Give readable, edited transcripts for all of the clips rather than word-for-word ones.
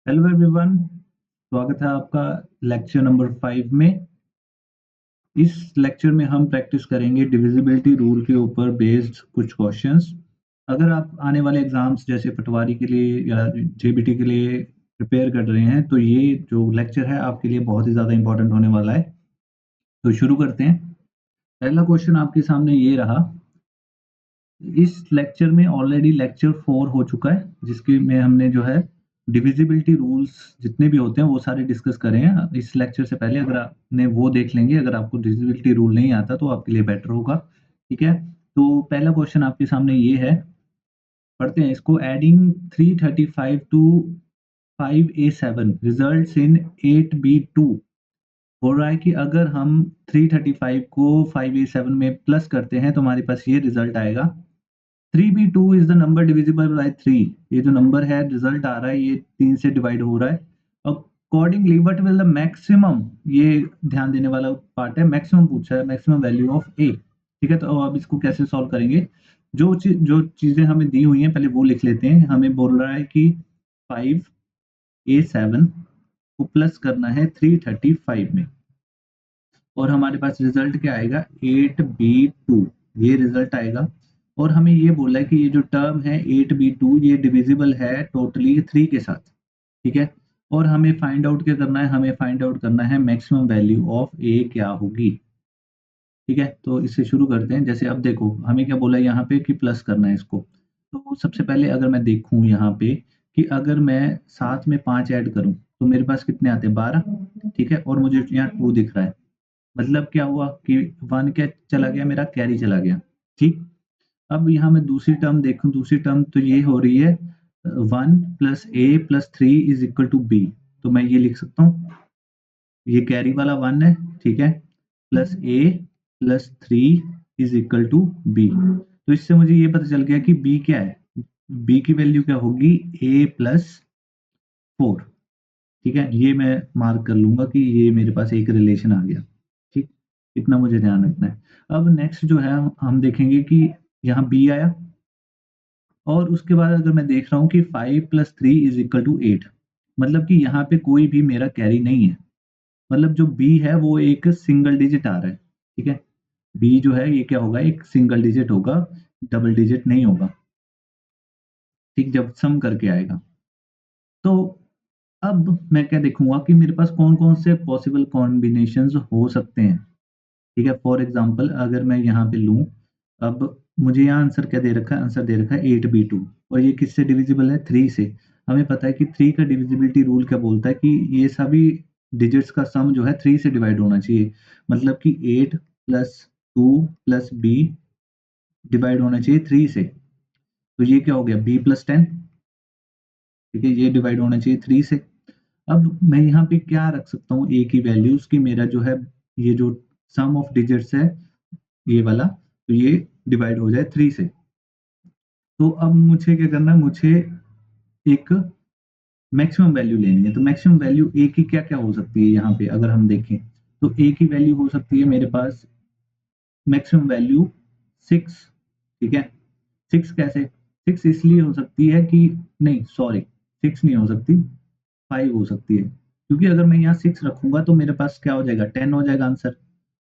Hello everyone, स्वागत है आपका लेक्चर नंबर 5 में। इस लेक्चर में हम प्रैक्टिस करेंगे डिविजिबिलिटी रूल के ऊपर बेस्ड कुछ क्वेश्चंस। अगर आप आने वाले एग्जाम्स जैसे पटवारी के लिए या जेबीटी के लिए प्रिपेयर कर रहे हैं तो ये जो लेक्चर है आपके लिए बहुत ही ज़्यादा इम्पोर्टेंट होने वाला है। तो शुरू करते हैं। पहला क्वेश्चन आपके सामने ये रहा। इस लेक्चर में ऑलरेडी लेक्चर 4 हो चुका है जिसके में हमने जो है डिविजिबिलिटी रूल्स जितने भी होते हैं वो सारे डिस्कस करे हैं। इस लेक्चर से पहले अगर आपने वो देख लेंगे, अगर आपको डिविजिबिलिटी रूल नहीं आता तो आपके लिए बेटर होगा। ठीक है, तो पहला क्वेश्चन आपके सामने ये है, पढ़ते हैं इसको। Adding 335 to 5a7 results in 8b2। बोल रहा है कि अगर हम 335 को 5a7 में प्लस करते हैं तो हमारे पास ये रिजल्ट आएगा। 3b2 is the number divisible bye 3। ये जो नंबर है रिजल्ट आ रहा है ये 3 से डिवाइड हो रहा है। Accordingly what will the maximum, ये ध्यान देने वाला पार्ट है। मैक्सिमम पूछा है, मैक्सिमम वैल्यू ऑफ ए। ठीक है, तो अब इसको कैसे सॉल्व करेंगे। जो चीजें हमें दी हुई हैं पहले वो लिख लेते हैं। हमें बोल रहा है कि 5a7 को प्लस करना है 335 में और हमारे पास रिजल्ट क्या आएगा 8b2, ये रिजल्ट आएगा। और हमें ये बोला है कि ये जो टर्म है 8b2 ये डिविजिबल है टोटली 3 के साथ। ठीक है, और हमें फाइंड आउट क्या करना है, हमें फाइंड आउट करना है मैक्सिमम वैल्यू ऑफ ए क्या होगी। ठीक है, तो इससे शुरू करते हैं। जैसे अब देखो हमें क्या बोला है यहाँ पे कि प्लस करना है इसको। तो सबसे पहले अगर मैं देखूं यहाँ पे कि अगर मैं साथ में 5 ऐड करूं तो मेरे पास कितने आते हैं 12। ठीक है, और मुझे यहाँ 2 दिख रहा है, मतलब क्या हुआ कि 1 क्या चला गया, मेरा कैरी चला गया। ठीक, अब यहाँ मैं दूसरी टर्म देखूं, दूसरी टर्म तो ये हो रही है 1 plus a plus 3 is equal to B. तो मैं ये लिख सकता हूँ, ये कैरी वाला 1 है। ठीक है, plus a plus 3 is equal to B. तो इससे मुझे ये पता चल गया कि बी क्या है। बी की वैल्यू क्या होगी ए प्लस 4। ठीक है, ये मैं मार्क कर लूंगा कि ये मेरे पास एक रिलेशन आ गया। ठीक, इतना मुझे ध्यान रखना है। अब नेक्स्ट जो है हम देखेंगे कि यहाँ बी आया और उसके बाद अगर मैं देख रहा हूँ कि 5 प्लस 3 इज इक्वल टू 8, मतलब कि यहाँ पे कोई भी मेरा कैरी नहीं है। मतलब जो बी है वो एक सिंगल डिजिट आ रहा है। ठीक है, बी जो है ये क्या होगा, एक सिंगल डिजिट होगा, डबल डिजिट नहीं होगा। ठीक, जब सम करके आएगा तो अब मैं क्या देखूंगा कि मेरे पास कौन कौन से पॉसिबल कॉम्बिनेशंस हो सकते हैं। ठीक है, फॉर एग्जांपल अगर मैं यहाँ पे लूँ, अब मुझे यहाँ आंसर क्या दे रखा है, आंसर दे रखा है 8b2 और ये किससे डिविजिबल है 3 से। हमें पता है कि 3 का डिविजिबिलिटी रूल क्या बोलता है कि ये सभी डिजिट्स का सम जो है 3 से डिवाइड होना चाहिए। मतलब कि 8 प्लस 2 प्लस बी डिवाइड होना चाहिए 3 से। तो ये क्या हो गया बी प्लस 10। ठीक है, ये डिवाइड होना चाहिए 3 से। अब मैं यहाँ पे क्या रख सकता हूँ ए की वैल्यूज की, मेरा जो है ये जो सम ऑफ डिजिट्स है ये वाला, तो ये डिवाइड हो जाए 3 से। तो अब मुझे क्या करना है, मुझे एक मैक्सिमम वैल्यू लेनी है। तो मैक्सिमम वैल्यू ए की क्या-क्या हो सकती है यहाँ पे अगर हम देखें, तो ए की वैल्यू हो सकती है मेरे पास मैक्सिमम वैल्यू 6। ठीक है, 6 कैसे? 6 इसलिए हो सकती है कि नहीं सॉरी 6 नहीं हो सकती, 5 हो सकती है। क्योंकि अगर मैं यहाँ 6 रखूँगा तो मेरे पास क्या हो जाएगा 10 हो जाएगा आंसर।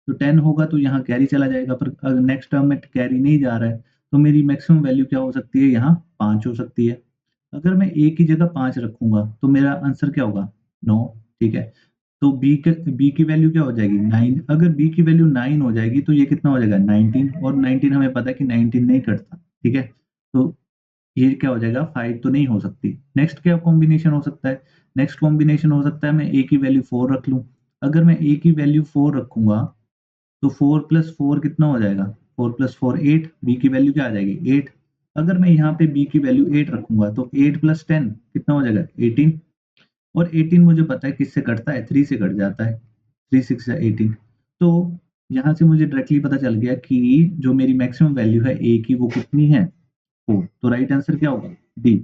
तो 10 होगा तो यहाँ कैरी चला जाएगा, पर नेक्स्ट टर्म में कैरी नहीं जा रहा है, तो मेरी मैक्सिमम वैल्यू क्या हो सकती है यहाँ 5 हो सकती है। अगर मैं ए की जगह 5 रखूँगा तो मेरा आंसर क्या होगा 9। ठीक है, तो बी की वैल्यू क्या हो जाएगी 9। अगर बी की वैल्यू 9 हो जाएगी तो ये कितना हो जाएगा 19, और 19 हमें पता है कि 19 नहीं कटता। ठीक है, तो ये क्या हो जाएगा 5 तो नहीं हो सकती। नेक्स्ट क्या कॉम्बिनेशन हो सकता है, नेक्स्ट कॉम्बिनेशन हो सकता है मैं ए की वैल्यू 4 रख लूँ। अगर मैं ए की वैल्यू 4 रखूँगा तो 4 प्लस 4 कितना हो जाएगा, 4 प्लस 4 8, बी की वैल्यू क्या आ जाएगी 8। अगर मैं यहाँ पे बी की वैल्यू 8 रखूँगा तो 8 प्लस 10 कितना हो जाएगा 18, और 18 मुझे पता है किससे कटता है 3 से कट जाता है, 3 6 या 18। तो यहाँ से मुझे डायरेक्टली पता चल गया कि जो मेरी मैक्सिमम वैल्यू है ए की वो कितनी है 4। तो राइट आंसर क्या होगा डी।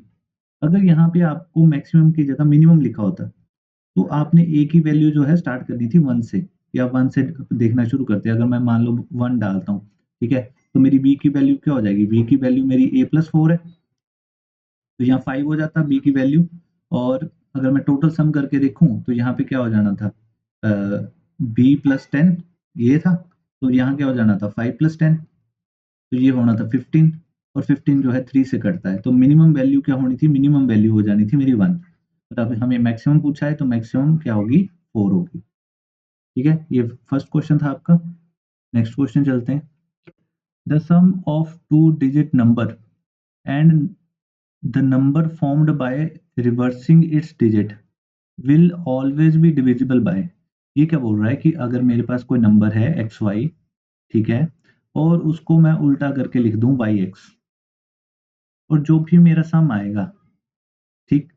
अगर यहाँ पे आपको मैक्सिमम की जगह मिनिमम लिखा होता तो आपने ए की वैल्यू जो है स्टार्ट करनी थी 1 से, या 1 से देखना शुरू करते हैं। अगर मैं मान लो 1 डालता हूँ, ठीक है, तो मेरी बी की वैल्यू क्या हो जाएगी, बी की वैल्यू मेरी a प्लस 4 है, तो यहाँ 5 हो जाता बी की वैल्यू, और अगर मैं टोटल सम करके देखूं तो यहाँ पे क्या हो जाना था, b प्लस 10 ये था, तो यहाँ क्या हो जाना था 5 प्लस 10, तो ये होना था 15, और 15 जो है 3 से कटता है, तो मिनिमम वैल्यू क्या होनी थी, मिनिमम वैल्यू हो जानी थी मेरी 1, और अब हमें मैक्सिमम पूछा है तो मैक्सिमम क्या होगी 4 होगी। ठीक है, ये फर्स्ट क्वेश्चन था आपका। नेक्स्ट क्वेश्चन चलते हैं। The sum of 2-digit number and the number formed by reversing its digit will always be divisible by। ये क्या बोल रहा है कि अगर मेरे पास कोई नंबर है एक्स वाई, ठीक है, और उसको मैं उल्टा करके लिख दूं वाई एक्स, और जो भी मेरा सम आएगा, ठीक,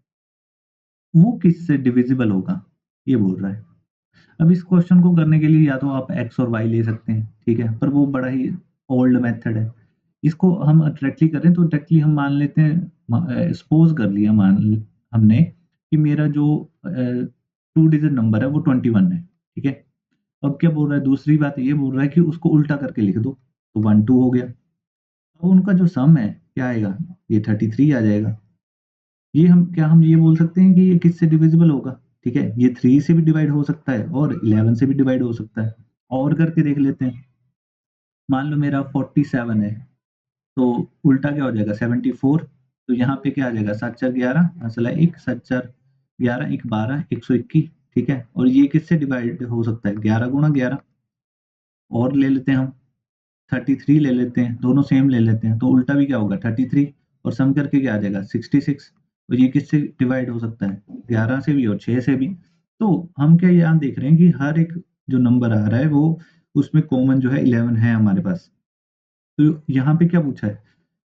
वो किससे डिविजिबल होगा, ये बोल रहा है। अब इस क्वेश्चन को करने के लिए या तो आप एक्स और वाई ले सकते हैं, ठीक है, पर वो बड़ा ही ओल्ड मेथड है। इसको हम डायरेक्टली करें तो डायरेक्टली हम मान लेते हैं, सपोज कर लिया मान हमने कि मेरा जो 2 डिजिट नंबर है वो 21 है, ठीक है। अब क्या बोल रहा है, दूसरी बात ये बोल रहा है कि उसको उल्टा करके लिख दो, तो 1 2 हो गया। अब उनका जो सम है क्या आएगा, ये 33 आ जाएगा। हम ये बोल सकते हैं कि ये किससे डिविजिबल होगा, ठीक है, ये 3 से भी डिवाइड हो सकता है और 11 से भी डिवाइड हो सकता है। और करके देख लेते हैं। मान लो मेरा 47 है, तो उल्टा क्या हो जाएगा 74, तो यहाँ पे क्या आ जाएगा 7 4 11, असला 1 7 4 11 1 12 121, ठीक है। और ये किससे डिवाइड हो सकता है, 11 गुणा 11। और ले लेते हैं हम 33 ले लेते हैं, दोनों सेम ले लेते हैं, तो उल्टा भी क्या होगा 33, और सम करके क्या आ जाएगा 66। और ये किससे डिवाइड हो सकता है, 11 से भी और 6 से भी। तो हम क्या यहाँ देख रहे हैं कि हर एक जो नंबर आ रहा है वो उसमें कॉमन जो है 11 है हमारे पास। तो यहाँ पे क्या पूछा है,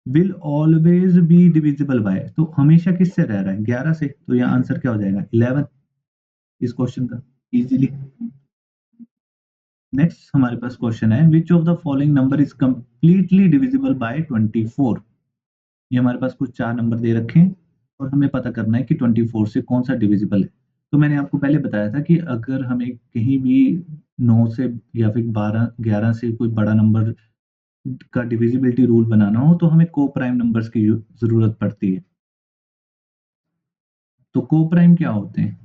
will always be divisible by, तो हमेशा किससे रह रहा है 11 से, तो यहाँ आंसर क्या हो जाएगा 11 इस क्वेश्चन का, इजीली। नेक्स्ट हमारे पास क्वेश्चन है, विच of the following number is completely divisible by 24। ये हमारे पास कुछ 4 नंबर दे रखे हैं और हमें पता करना है कि 24 से कौन सा डिविजिबल है। तो मैंने आपको पहले बताया था कि अगर हमें कहीं भी 9 से या फिर 12 11 से कोई बड़ा नंबर का डिविजिबिलिटी रूल बनाना हो तो हमें को प्राइम नंबर्स की जरूरत पड़ती है। तो को प्राइम क्या होते हैं,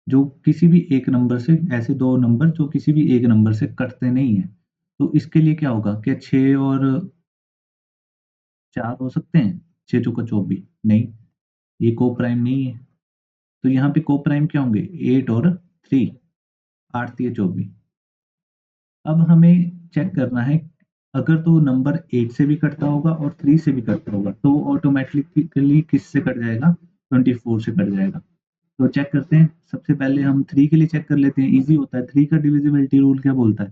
जो किसी भी एक नंबर से, ऐसे दो नंबर जो किसी भी एक नंबर से कटते नहीं है। तो इसके लिए क्या होगा, क्या 6 और 4 हो सकते हैं, 6 चौका 24, नहीं, ये को प्राइम नहीं है। तो यहाँ पे को प्राइम क्या होंगे 8 और 3, 8 3 24। अब हमें चेक करना है, अगर तो नंबर 8 से भी कटता होगा और 3 से भी कटता होगा तो ऑटोमेटिकली किससे कट जाएगा, 24 से कट जाएगा। तो चेक करते हैं, सबसे पहले हम 3 के लिए चेक कर लेते हैं, इजी होता है। 3 का डिविजिबिलिटी रूल क्या बोलता है,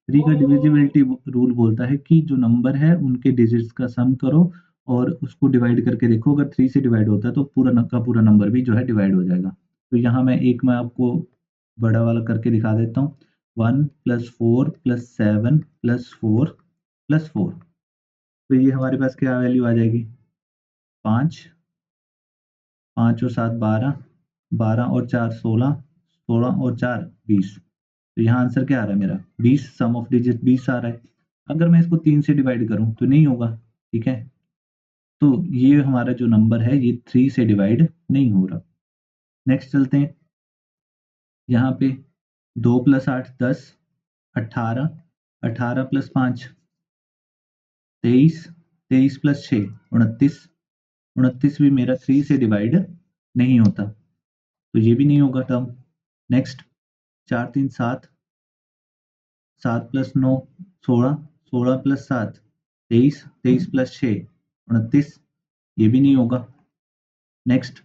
3 का डिविजिबिलिटी रूल बोलता है कि जो नंबर है उनके डिजिट्स का सम करो और उसको डिवाइड करके देखो, अगर 3 से डिवाइड होता है तो पूरा का पूरा नंबर भी जो है डिवाइड हो जाएगा। तो यहाँ मैं आपको बड़ा वाला करके दिखा देता हूँ, 1 + 4 + 7 + 4 + 4, तो ये हमारे पास क्या वैल्यू आ जाएगी 5, 5 और 7 12, 12 और 4 16, 16 और 4 20। तो यहाँ आंसर क्या आ रहा है मेरा 20, सम ऑफ डिजिट 20 आ रहा है। अगर मैं इसको 3 से डिवाइड करूँ तो नहीं होगा, ठीक है। तो ये हमारा जो नंबर है ये 3 से डिवाइड नहीं हो रहा। नेक्स्ट चलते हैं, यहाँ पे 2 + 8 10, 18, 18 + 5 23, 23 + 6 29, 29 भी मेरा 3 से डिवाइड नहीं होता, तो ये भी नहीं होगा टर्म। नेक्स्ट 4 3 7, 7 + 9 16, 16 + 7 23, 23 + 6 29, ये भी नहीं होगा। नेक्स्ट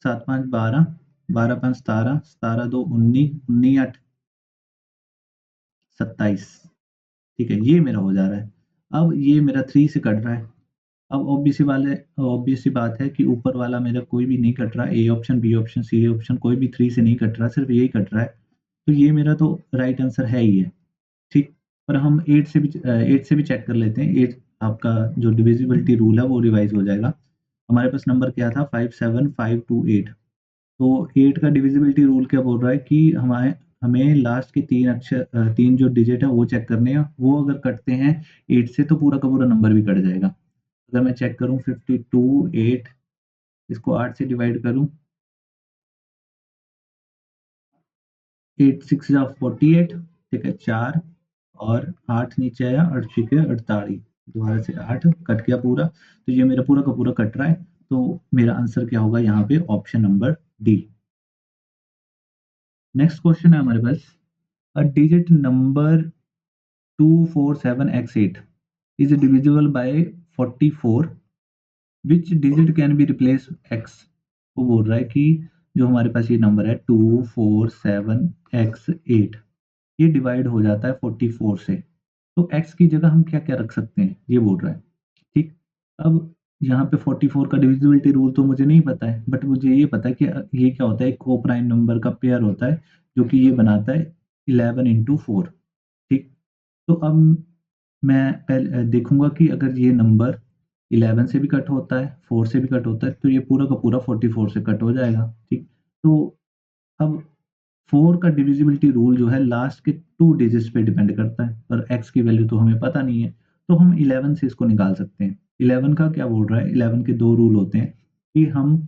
7 5 12, 12 5 17, 17 2 19, 19 8 27, ठीक है, ये मेरा हो जा रहा है। अब ये मेरा 3 से कट रहा है। अब ऑब्वियस सी बात है कि ऊपर वाला मेरा कोई भी नहीं कट रहा, A option, B option, C option कोई भी 3 से नहीं कट रहा, सिर्फ यही कट रहा है। तो ये मेरा तो राइट आंसर है ही है, ठीक। पर हम 8 से भी चेक कर लेते हैं, 8 आपका जो डिविजिबिलिटी रूल है वो रिवाइज हो जाएगा। हमारे पास नंबर क्या था 5 7 5 2 8, तो 8 का डिविजिबिलिटी रूल क्या बोल रहा है कि हमें लास्ट के 3 जो डिजिट है वो चेक करने हैं, वो अगर कटते हैं 8 से तो पूरा का पूरा नंबर भी कट जाएगा। अगर मैं चेक करूँ 52 8, इसको 8 से डिवाइड करूँ 8 6 जा 48, ठीक है 4 और 8 नीचे आया, 8 छीके 48, दोबारा से 8 कट गया पूरा, तो ये मेरा पूरा का पूरा कट रहा है, तो मेरा आंसर क्या होगा यहाँ पे option number D. Next question है हमारे पास, a digit number 247x8 is divisible by 44, which digit can be replaced x। वो बोल रहा है कि जो हमारे पास ये नंबर है 247x8 ये डिवाइड हो जाता है 44 से, तो x की जगह हम क्या-क्या रख सकते हैं, ये बोल रहा है, ठीक। अब यहाँ पे 44 का डिविजिबिलिटी रूल तो मुझे नहीं पता है, बट मुझे ये पता है कि ये क्या होता है, एक को-प्राइम नंबर का पेयर होता है, जो कि ये बनाता है 11 इंटू 4, ठीक। तो अब मैं देखूँगा कि अगर ये नंबर 11 से भी कट होता है, 4 से भी कट होता है, तो ये पूरा का पूरा 44 से कट हो जाएगा, ठीक। तो अब 4 का डिविजिबिलिटी रूल जो है लास्ट के 2 डिजिट्स पे डिपेंड करता है, और x की वैल्यू तो हमें पता नहीं है, तो हम 11 से इसको निकाल सकते हैं। 11 का क्या बोल रहा है, 11 के 2 रूल होते हैं कि हम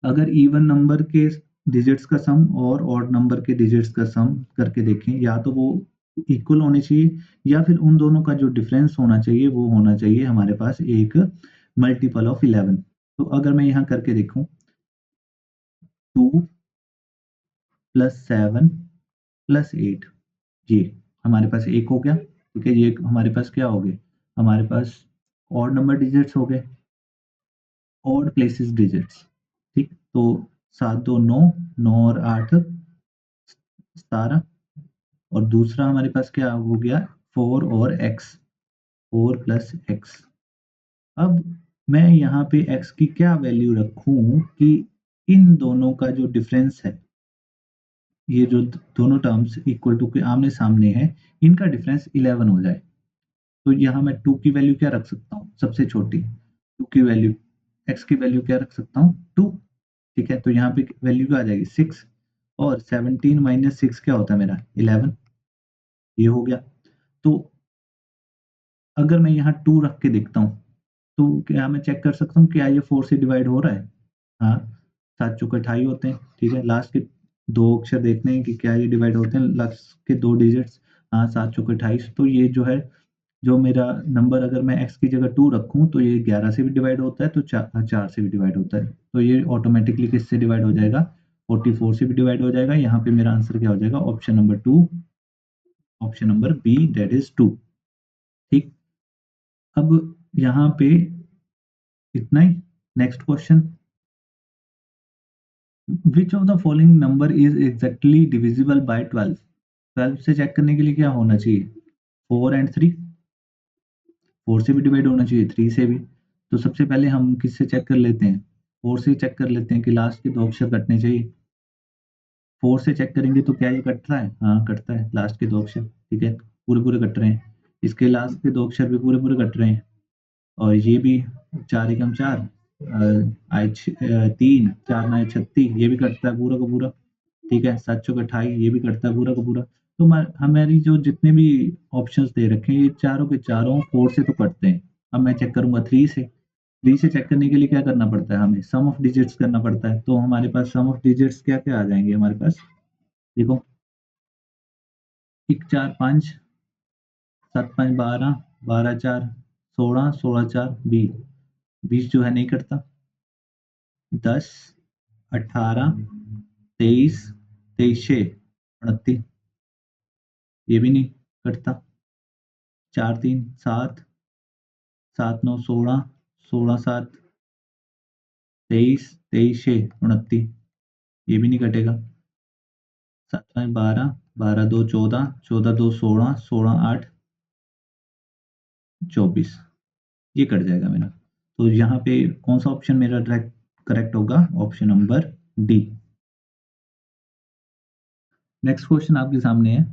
अगर इवन नंबर के डिजिट्स का सम और ऑड नंबर के डिजिट्स का सम करके देखें, या तो वो इक्वल होने चाहिए या फिर उन दोनों का जो डिफरेंस होना चाहिए वो होना चाहिए हमारे पास एक मल्टीपल ऑफ 11। तो अगर मैं यहाँ करके देखूँ 2 प्लस 7 प्लस 8, ये हमारे पास एक हो गया, ठीक है। ये हमारे पास क्या हो गए, हमारे पास ऑड नंबर डिजिट्स हो गए, ऑड प्लेसेस डिजिट्स, ठीक। तो 7 2 9, 9 और 8 17, और दूसरा हमारे पास क्या हो गया 4 और x, 4 प्लस एक्स। अब मैं यहाँ पे x की क्या वैल्यू रखूं कि इन दोनों का जो डिफरेंस है, ये जो दोनों टर्म्स इक्वल टू के आमने सामने है, इनका डिफरेंस 11 हो जाए। तो यहाँ मैं 2 की वैल्यू क्या रख सकता हूँ, सबसे छोटी 2 की वैल्यू, x की वैल्यू क्या रख सकता हूँ 2, ठीक है। तो यहाँ पे वैल्यू क्या आ जाएगी 6, और 17 माइनस 6 क्या होता है मेरा 11, ये हो गया। तो अगर मैं यहाँ 2 रख के देखता हूँ, तो क्या मैं चेक कर सकता हूँ क्या ये 4 से डिवाइड हो रहा है? हाँ, 7 चौके 28 होते हैं, ठीक है। लास्ट के 2 अक्षर देखने हैं कि क्या ये डिवाइड होते हैं, लास्ट के 2 डिजिट्स, हाँ 7 चौके 28, तो ये जो है, जो मेरा नंबर अगर मैं x की जगह 2 रखूँ तो ये 11 से भी डिवाइड होता है, तो 4 से भी डिवाइड होता है। तो ये ऑटोमैटिकली किससे डिवाइड हो जाएगा, 44 से भी डिवाइड हो जाएगा। यहाँ पे मेरा आंसर क्या हो जाएगा, option number 2, option number B that is 2, ठीक। अब यहाँ पे इतना ही। Next question, which of the following number is exactly divisible by 12। 12 से चेक करने के लिए क्या होना चाहिए, 4 एंड 3, 4 से भी डिवाइड होना चाहिए, 3 से भी। तो सबसे पहले हम किससे चेक कर लेते हैं, 4 से चेक कर लेते हैं कि लास्ट के 2 अक्षर कटने चाहिए। 4 से चेक करेंगे तो क्या ये कट रहा है, हाँ कटता है, लास्ट के 2 अक्षर, ठीक है, पूरे-पूरे कट रहे हैं। इसके लास्ट के 2 अक्षर भी पूरे-पूरे कट रहे हैं, और ये भी 4 एकम 4, 3, 4 9 36, ये भी कटता है पूरा का पूरा, ठीक है। 7 चौक 28, ये भी कटता है पूरा का पूरा। तो हमारी जो जितने भी ऑप्शंस दे रखे हैं, ये चारों के चारों 4 से तो कटते हैं। अब मैं चेक करूँगा 3 से। 3 से चेक करने के लिए क्या करना पड़ता है हमें, सम ऑफ डिजिट्स करना पड़ता है। तो हमारे पास सम ऑफ डिजिट्स क्या-क्या आ जाएँगे हमारे पास, देखो 1 4 5, 7 5 12, 12 4 16, 16 4 20, 20 जो है नहीं कटता, 10, 18, 23, 23 6 29, ये भी नहीं कटता, 4 3 7, 7 9 16, 16 7 23, 23 6 29, ये भी नहीं कटेगा, 7 5 12, 12 2 14, 14 2 16, 16 8 24, ये कट जाएगा मेरा। तो यहाँ पे कौन सा ऑप्शन मेरा डायरेक्ट करेक्ट होगा, option number D. Next question आपके सामने है,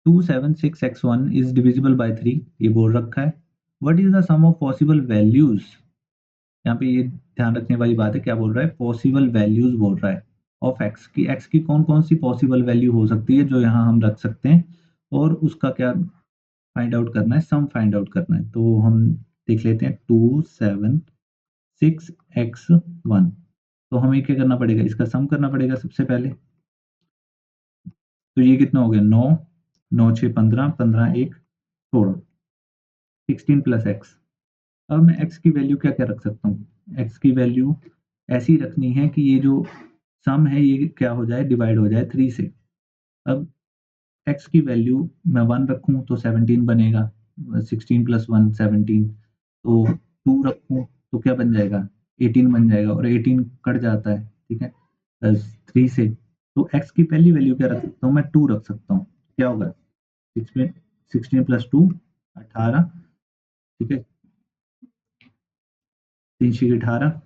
276x1 इज डिविजिबल बाय 3, ये बोल रखा है। What is the sum of possible values, यहाँ पे ये ध्यान रखने वाली बात है, क्या बोल रहा है, पॉसिबल वैल्यूज बोल रहा है ऑफ एक्स की कौन कौन सी पॉसिबल वैल्यू हो सकती है जो यहाँ हम रख सकते हैं, और उसका क्या फाइंड आउट करना है, सम फाइंड आउट करना है। तो हम देख लेते हैं 276x1, तो हमें क्या करना पड़ेगा, इसका सम करना पड़ेगा सबसे पहले, तो ये कितना हो गया 9, 9 6 15, 15 1 16, 16 प्लस एक्स। अब मैं x की वैल्यू क्या क्या रख सकता हूँ, x की वैल्यू ऐसी रखनी है कि ये जो सम है ये क्या हो जाए, डिवाइड हो जाए 3 से। अब x की वैल्यू मैं 1 रखूँ तो 17 बनेगा, 16 प्लस 1 17, तो 2 रखूँ तो क्या बन जाएगा 18 बन जाएगा, और 18 कट जाता है, ठीक है, प्लस 3 से। तो x की पहली वैल्यू क्या रख सकता हूँ, मैं 2 रख सकता हूँ। क्या होगा 16 प्लस 2 18, ठीक है, 3 छः 18।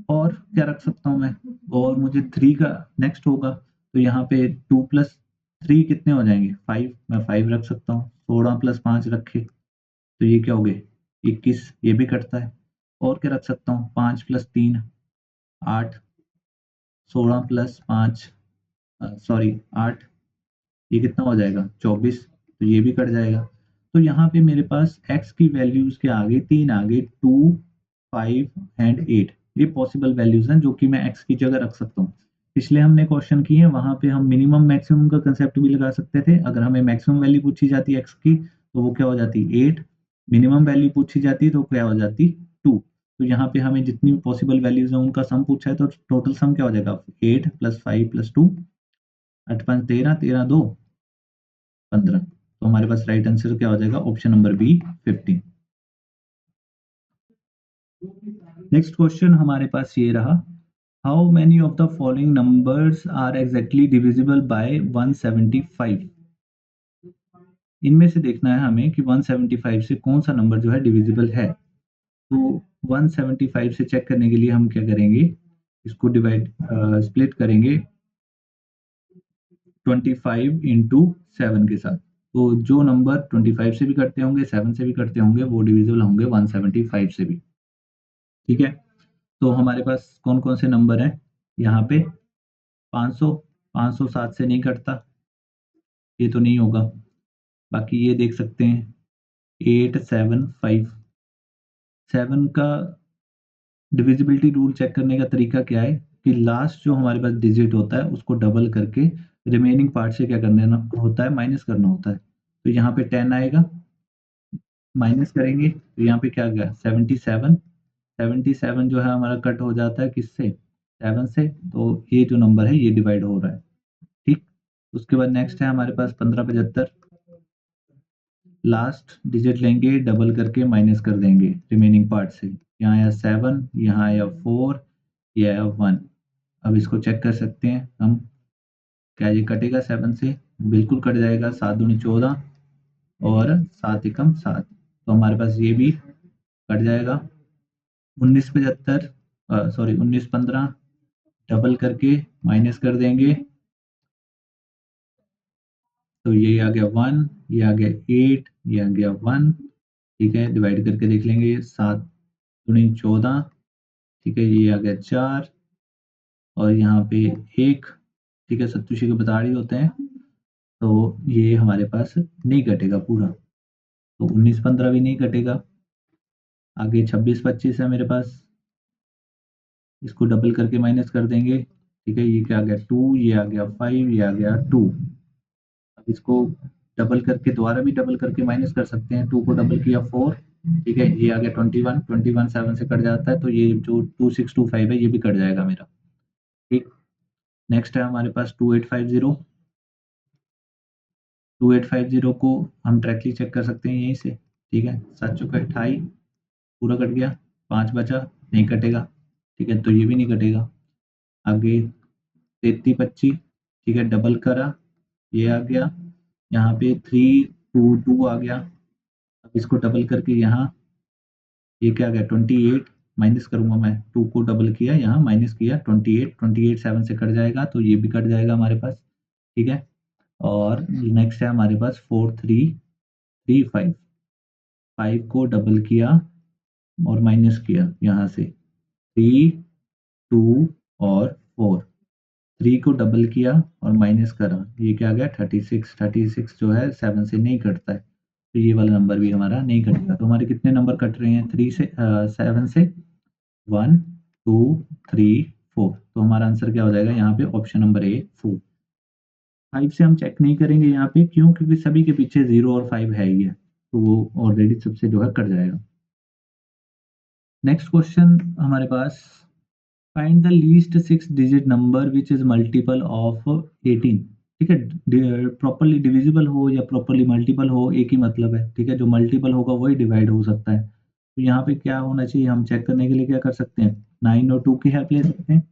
और क्या रख सकता हूँ मैं, और मुझे 3 का नेक्स्ट होगा, तो यहाँ पे 2 प्लस 3 कितने हो जाएंगे 5, मैं 5 रख सकता हूँ। 16 प्लस 5 रखे तो ये क्या हो गए 21, ये भी कटता है। और क्या रख सकता हूँ 5 प्लस 3 8, 16 प्लस 5 सॉरी 8, ये कितना हो जाएगा 24, तो ये भी कट जाएगा। तो यहाँ पे मेरे पास x की वैल्यूज के आगे 3 आगे 2 5 एंड 8, ये पॉसिबल वैल्यूज हैं जो कि मैं x की जगह रख सकता हूँ। पिछले हमने क्वेश्चन किए वहां पे हम मिनिमम मैक्सिमम का कंसेप्ट भी लगा सकते थे। अगर हमें मैक्सिमम वैल्यू पूछी जाती है x की तो वो क्या हो जाती 8, मिनिमम वैल्यू पूछी जाती तो क्या हो जाती 2। तो यहाँ पे हमें जितनी पॉसिबल वैल्यूज हैं उनका सम पूछा है, तो टोटल सम क्या हो जाएगा 8 प्लस 5 प्लस 2, 8 5 13, 13 2 15। तो हमारे पास राइट आंसर क्या हो जाएगा option number B 15। Next question हमारे पास ये रहा, how many of the following numbers are exactly divisible by 175। इनमें से देखना है हमें कि 175 से कौन सा नंबर जो है डिविजिबल है। तो 175 से चेक करने के लिए हम क्या करेंगे, इसको डिवाइड स्प्लिट करेंगे 25 इंटू 7 के साथ। तो जो नंबर 25 से भी करते होंगे 7 से भी करते होंगे वो डिविजिबल होंगे 175 से भी, ठीक है। तो हमारे पास कौन कौन से नंबर हैं यहाँ पे, 500, 500 7 से नहीं कटता, ये तो नहीं होगा। बाकी ये देख सकते हैं 8 7 5, 7 का डिविजिबिलिटी रूल चेक करने का तरीका क्या है कि लास्ट जो हमारे पास डिजिट होता है उसको डबल करके रिमेनिंग पार्ट से क्या करना होता है, माइनस करना होता है। तो यहाँ पे 10 आएगा, माइनस करेंगे तो यहाँ पे क्या गया 77, 77 जो है हमारा कट हो जाता है किससे 7 से, तो ये जो नंबर है ये डिवाइड हो रहा है, ठीक। उसके बाद नेक्स्ट है हमारे पास 1575, लास्ट डिजिट लेंगे डबल करके माइनस कर देंगे रिमेनिंग पार्ट से। यहाँ आया 7, यहाँ आया 4, ये आया 1। अब इसको चेक कर सकते हैं हम, क्या ये कटेगा 7 से, बिल्कुल कट जाएगा, 7 दूनी 14 और 7 एकम 7, तो हमारे पास ये भी कट जाएगा। 1975 सॉरी 1915 डबल करके माइनस कर देंगे तो ये आ गया 1, ये आ गया 8, ये आ गया 1, ठीक है। डिवाइड करके देख लेंगे 7 दूनी 14, ठीक है, ये आ गया 4 और यहाँ पे 1, ठीक है, सत्तुशी के बताड़ी होते हैं, तो ये हमारे पास नहीं कटेगा पूरा, तो 1915 भी नहीं कटेगा। आगे 26 25 है मेरे पास, इसको डबल करके माइनस कर देंगे, ठीक है, ये क्या आ गया 2, ये आ गया 5, ये आ गया 2। अब इसको डबल करके दोबारा भी डबल करके माइनस कर सकते हैं, 2 को डबल किया 4, ठीक है, ये आ गया 21, 21 7 से कट जाता है, तो ये जो 2625 है ये भी कट जाएगा मेरा, ठीक। नेक्स्ट है हमारे पास 2850, 2850 को हम डायरेक्टली चेक कर सकते हैं यहीं से, ठीक है, 7 चौके 28 पूरा कट गया, 5 बचा नहीं कटेगा, ठीक है, तो ये भी नहीं कटेगा। आगे 33 25, ठीक है, डबल करा, ये आ गया, यहाँ पे 3 2 2 आ गया। अब इसको डबल करके यहाँ ये क्या आ गया 28, माइनस करूंगा मैं, 2 को डबल किया यहाँ माइनस किया 28, 28 7 से कट जाएगा, तो ये भी कट जाएगा हमारे पास, ठीक है। और नेक्स्ट है हमारे पास 4 3 3 5, 5 को डबल किया और माइनस किया यहाँ से 3 2 और 4, 3 को डबल किया और माइनस करा, ये क्या आ गया 36, 36 जो है 7 से नहीं कटता है, तो ये वाला नंबर भी हमारा नहीं कटेगा। तो हमारे कितने नंबर कट रहे हैं 3 से 7 से, 1 2 3 4, तो हमारा आंसर क्या हो जाएगा यहाँ पे ऑप्शन नंबर ए 4। 5 से हम चेक नहीं करेंगे यहाँ पे, क्यों? क्योंकि सभी के पीछे 0 और 5 है ही है, तो वो ऑलरेडी सबसे जो है कट जाएगा। नेक्स्ट क्वेश्चन हमारे पास, find the least 6 digit number which is multiple of 18। ठीक है, प्रॉपरली डिविजिबल हो या प्रॉपरली मल्टीपल हो, एक ही मतलब है। ठीक है, जो मल्टीपल होगा वही डिवाइड हो सकता है। तो यहाँ पे क्या होना चाहिए, हम चेक करने के लिए क्या कर सकते हैं, 9 और 2 की हेल्प ले सकते हैं।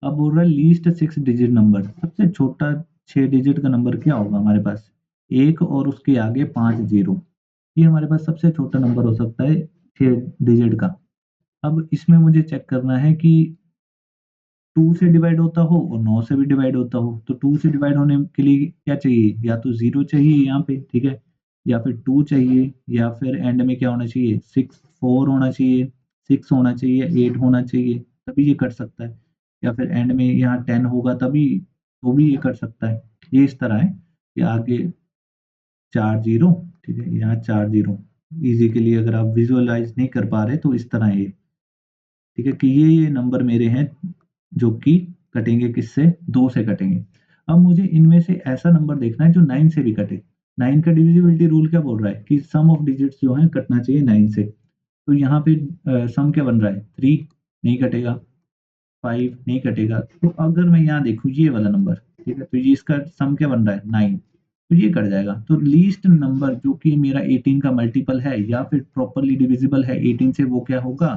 अब बोल रहा है लीस्ट 6 डिजिट नंबर, सबसे छोटा 6 डिजिट का नंबर क्या होगा हमारे पास, एक और उसके आगे 5 जीरो। ये हमारे पास सबसे छोटा नंबर हो सकता है 6 डिजिट का। अब इसमें मुझे चेक करना है कि 2 से डिवाइड होता हो और 9 से भी डिवाइड होता हो। तो 2 से डिवाइड होने के लिए क्या चाहिए, या तो 0 चाहिए यहाँ पे, ठीक है, या फिर 2 चाहिए, या फिर एंड में क्या होना चाहिए, 4 होना चाहिए, 6 होना चाहिए, 8 होना चाहिए, तभी ये कट सकता है। या फिर एंड में यहाँ 10 होगा तभी, तो भी ये कट सकता है। ये इस तरह है कि आगे 4 ज़ीरो, ठीक है, यहाँ 4 ज़ीरो। ईज़ी के लिए अगर आप विजुअलाइज़ नहीं कर पा रहे तो इस तरह है ये। ठीक है, कि ये नंबर मेरे हैं जो कि कटेंगे किससे, 2 से कटेंगे। अब मुझे इनमें से ऐसा नंबर देखना है जो 9 से भी कटे। 9 का डिविजिबिलिटी रूल क्या बोल रहा है कि सम ऑफ डिजिट्स जो हैं कटना चाहिए 9 से। तो यहाँ पे सम क्या बन रहा है, 3 नहीं कटेगा, 5 नहीं कटेगा। तो अगर मैं यहाँ देखूँ ये वाला नंबर, ठीक है, तो ये इसका सम क्या बन रहा है, 9, तो ये कट जाएगा। तो लीस्ट नंबर जो कि मेरा 18 का मल्टीपल है या फिर प्रॉपरली डिविजिबल है 18 से, वो क्या होगा,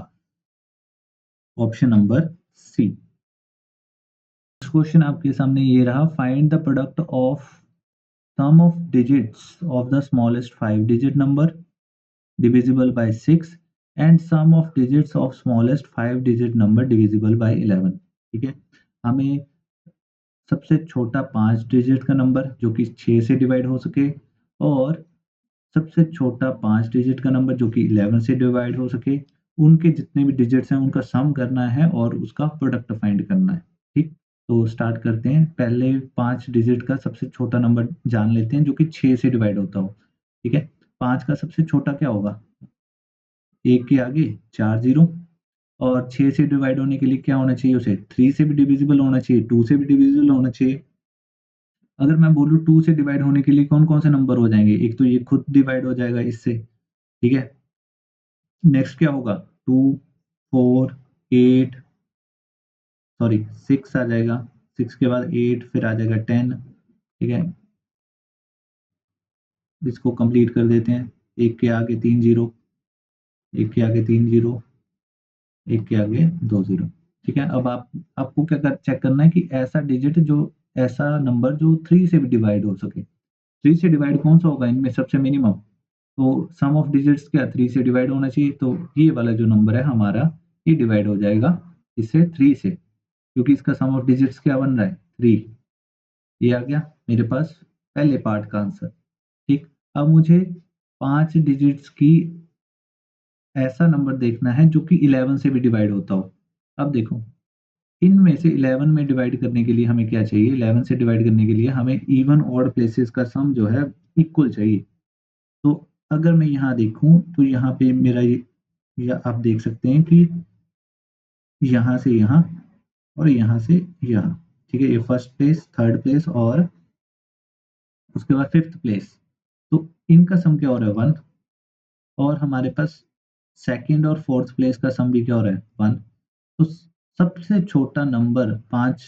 ऑप्शन नंबर सी। क्वेश्चन आपके सामने ये रहा, find the product of sum of digits of the smallest 5 digit number divisible by 6 and sum of digits of smallest 5 digit number divisible by 11। ठीक है, हमें सबसे छोटा 5 डिजिट का नंबर जो कि 6 से डिवाइड हो सके, और सबसे छोटा 5 डिजिट का नंबर जो कि 11 से डिवाइड हो सके, उनके जितने भी डिजिट्स हैं उनका सम करना है और उसका प्रोडक्ट फाइंड करना है। ठीक? तो स्टार्ट करते हैं। पहले 5 डिजिट का सबसे छोटा नंबर जान लेते हैं जो कि 6 से डिवाइड होता हो। ठीक है? 5 का सबसे छोटा क्या होगा? 1 के आगे 4 ज़ीरो, और 6 से डिवाइड होने के लिए क्या होना चाहिए उसे? 3 से भी डिविजिबल होना चाहिए, 2 से भी डिविजिबल होना चाहिए। अगर मैं बोलूँ 2 से डिवाइड होने के लिए कौन-कौन से नंबर हो जाएँगे? एक तो ये खुद डिवाइड हो जाएगा इससे, ठीक है? नेक्स्ट क्या होगा? 2, 4, 8, सॉरी 6 आ जाएगा, 6 के बाद 8, फिर आ जाएगा 10, ठीक है? इसको कंप्लीट कर देते हैं। 1 के आगे 3 ज़ीरो, 1 के आगे 3 ज़ीरो, 1 के आगे 2 ज़ीरो, ठीक है? अब आपको क्या चेक करना है कि ऐसा नंबर जो 3 से भी डिवाइड हो सके। 3 से डिवाइड कौन-सा होगा इनमें सबसे मिनिमम? तो सम ऑफ डिजिट्स क्या 3 से डिवाइड होना चाहिए, तो ये वाला जो नंबर है हमारा, ये डिवाइड हो जाएगा इससे, 3 से, क्योंकि इसका सम ऑफ डिजिट्स क्या बन रहा है, 3। ये आ गया मेरे पास पहले पार्ट का आंसर। ठीक, अब मुझे 5 डिजिट्स की ऐसा नंबर देखना है जो कि 11 से भी डिवाइड होता हो। अब देखो, इनमें से 11 में डिवाइड करने के लिए हमें क्या चाहिए, 11 से डिवाइड करने के लिए हमें इवन ऑड प्लेसेस का सम जो है इक्वल चाहिए। तो अगर मैं यहाँ देखूँ तो यहाँ पे मेरा ये, या आप देख सकते हैं कि यहाँ से यहाँ और यहाँ से यहाँ, ठीक है? ये फर्स्ट प्लेस, थर्ड प्लेस और उसके बाद फिफ्थ प्लेस। तो इनका सम क्या हो रहा है, 1, और हमारे पास सेकंड और फोर्थ प्लेस का सम भी क्या हो रहा है, 1। तो सबसे छोटा नंबर 5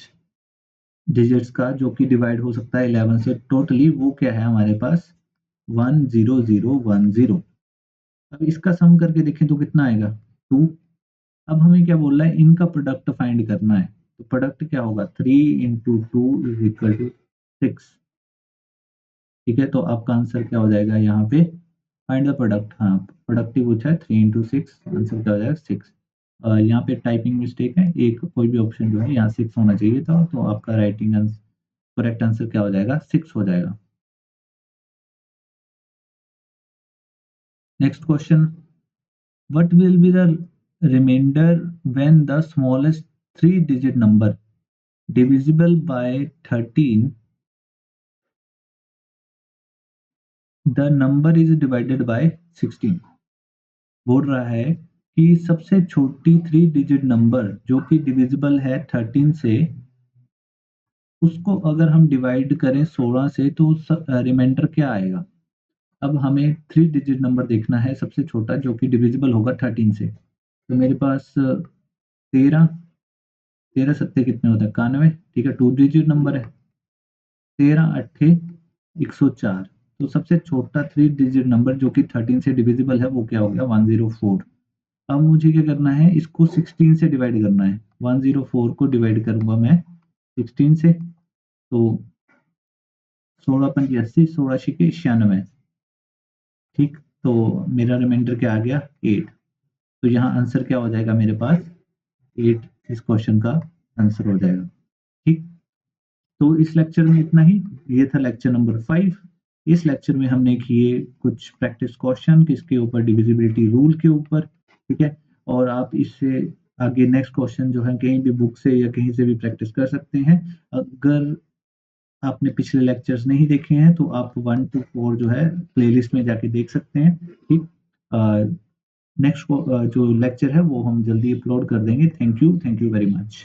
डिजिट्स का जो कि डिवाइड हो सकता है 11 से टोटली, वो क्या है हमारे पास, 10010। अब इसका सम करके देखें तो कितना आएगा, 2। अब हमें क्या बोल रहा है, इनका प्रोडक्ट फाइंड करना है। तो प्रोडक्ट क्या होगा, 3 इंटू 2 इज इक्वल टू 6। ठीक है, तो आपका आंसर क्या हो जाएगा यहाँ पे, फाइंड द प्रोडक्ट। हाँ, प्रोडक्ट ही पूछा है, 3 इंटू 6, आंसर क्या हो जाएगा, 6। यहाँ पे टाइपिंग मिस्टेक है, एक कोई भी ऑप्शन जो है यहाँ 6 होना चाहिए था, तो आपका राइटिंग आंसर, करेक्ट आंसर क्या हो जाएगा, 6 हो जाएगा। Next question, what will be the remainder when the smallest 3 digit number divisible by 13, the number is divided by 16। बोल रहा है कि सबसे छोटी 3 डिजिट नंबर जो कि डिविजिबल है 13 से, उसको अगर हम डिवाइड करें 16 से तो रिमाइंडर क्या आएगा? अब हमें 3 डिजिट नंबर देखना है सबसे छोटा जो कि डिविजिबल होगा 13 से। तो मेरे पास 13 13 सत्ते कितने होते हैं? 91, ठीक है, 2 डिजिट नंबर है। 13 अट्ठे 104, तो सबसे छोटा 3 डिजिट नंबर जो कि 13 से डिविजिबल है वो क्या हो गया? 104। अब मुझे क्या करना है? इसको 16 से डिवाइड करना है। 104 को डिवाइड करूँगा मैं 16 से, तो 16 पंजे 80, 16 छिके 96, ठीक? तो मेरा रिमाइंडर क्या आ गया? 8। तो यहाँ आंसर क्या हो जाएगा मेरे पास? 8 इस क्वेश्चन का आंसर हो जाएगा, ठीक? तो इस लेक्चर में इतना ही। ये था लेक्चर नंबर 5। इस लेक्चर में हमने किए कुछ प्रैक्टिस क्वेश्चन किसके ऊपर? डिविजिबिलिटी रूल के ऊपर, ठीक है? और आप इससे आगे नेक्स्ट क्वेश्चन जो है कहीं भी बुक से या कहीं से भी प्रैक्टिस कर सकते हैं। अगर आपने पिछले लेक्चर्स नहीं देखे हैं तो आप 1 to 4 जो है प्लेलिस्ट में जाके देख सकते हैं, ठीक? नेक्स्ट जो लेक्चर है वो हम जल्दी अपलोड कर देंगे। Thank you very much.